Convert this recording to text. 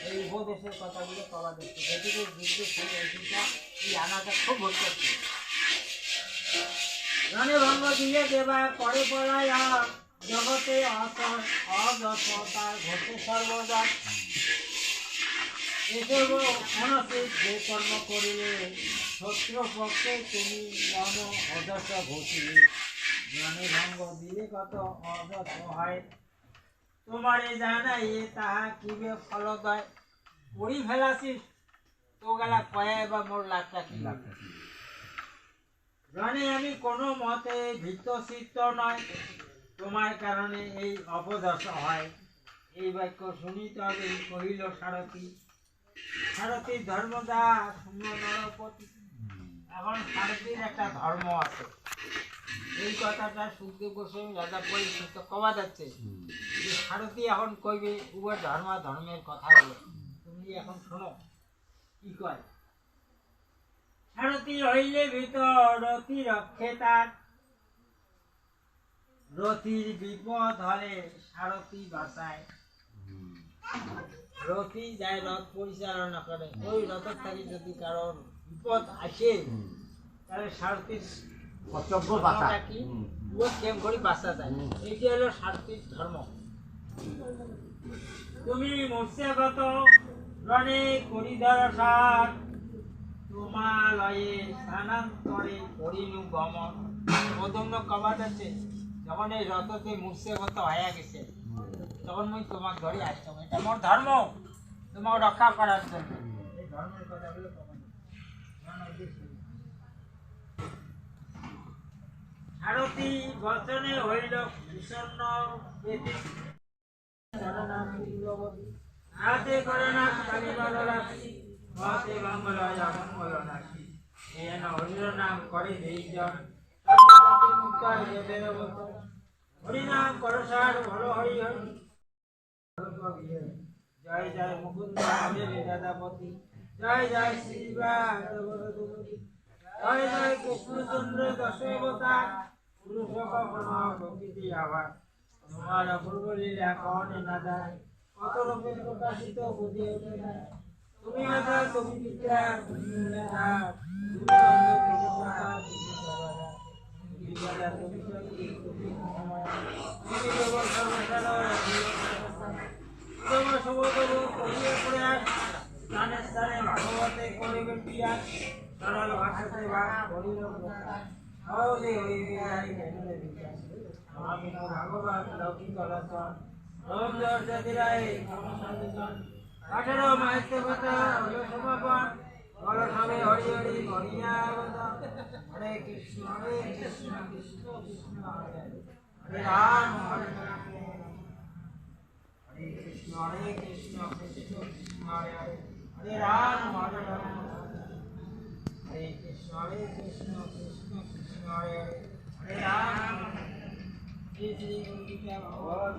এই উপদেশের কথাগুলো পাওয়া যাচ্ছে, যেদিকে যুদ্ধ সেই ঐতিহ্যটা এই আনাটা খুব হচ্ছে। রণে ভঙ্গ দিয়ে দেবা পরে পড়ায় জগতে অযথতার ঘটে সর্বদা। এসব অনসিত যে কর্ম করিলে শত্রু পক্ষে তুমি মন অযথ ঘটিলে। রণে ভঙ্গ দিলে কত অযথ হয়, তোমারে জানাই তাহা কিবে ফলদয়। পড়ি ফেলাছিস তো গেলা কয়া বা মোর লাখটা কি। রণে আমি কোনো মতে ভীতচিত্ত নয়, তোমার কারণে এই অপদশ হয়। এই বাক্য শুনি তবে কহিল সারথি, সারথীর ধর্মদা শূন্য নরপতি। এখন সারথীর একটা ধর্ম আছে, এই কথাটা সুখদেব গোস্বামী রাজা পরিচিত কবা যাচ্ছে যে সারথী এখন কইবে উভয় ধর্মের কথা বলে। তুমি এখন শোনো কি কয়। সারথী হইলে ভিতর রথি রক্ষে তার, রথির বিপদ হলে সারথী বাঁচায়। রথি যায় রথ পরিচালনা করে, ওই রথের থেকে যদি কারোর বিপদ আসে তাহলে সারথীর কর্তব্য কি ও কেম করে বাঁচা যায়। এইটি হলো সারথীর ধর্ম। তুমি মৎস্যগত রণে করিধর সার, তোমালয়ে স্থানান্তরে করিনু গমন। প্রদম্ন কবাদ আছে, যখন এই রথতে মূর্ছাগত হয়ে গেছে তখন মুই তোমার ধরে আসতাম, এটা মোর ধর্ম তোমাকে রক্ষা করার জন্য। এই ধর্মের কথাগুলো সারথী বচনে হইল বিষণ্ণ হাতে করে না কালিমাল রাশি, মতে মঙ্গলয় অমঙ্গল নাশি। এন হরির নাম করে দেইজন, সর্বপাপে মুক্ত হয়ে বেরোবত। হরিনাম করসার হলো হরি হরি, জয় জয় মুকুন্দ বিদাদাপতি, জয় জয় শ্রীবাস, জয় জয় কৃষ্ণচন্দ্র দশাবতার, পুরুষক প্রকৃতি আবার। তোমার অপূর্ব লীলা কনে না যায়, কত রূপে প্রকাশিত বুঝে ওঠে না। তুমি আদা তুমি বিদ্যা তুমি মেধা, তুমি তুমি শক্তি তুমি তুমি জগৎ সর্বসারা তোমার সমতব করিয়ে প্রয়াস। স্থানে স্থানে ভাগবতে করিবে পিয়াস, সরল ভাষাতে ভাগ করিল প্রকাশ। সহজে হইবে যাই মেলে বিকাশ, আমি ভাগবত লৌকিক রচন। রোম জর্জাতিরায় নমস্কার, 18 মাহিত্য কথা হলো সমাপন। বল সবে হরি হরি হরিয়া হরে কৃষ্ণ কৃষ্ণ কৃষ্ণ হরে হরে রাম হরে রাম, হরে কৃষ্ণ কৃষ্ণ কৃষ্ণ হরে হরে, হরে রাম হরে রাম, হরে কৃষ্ণ কৃষ্ণ কৃষ্ণ হরে হরে, হরে রাম। শ্রী শ্রী গুরু গীতা ভগবত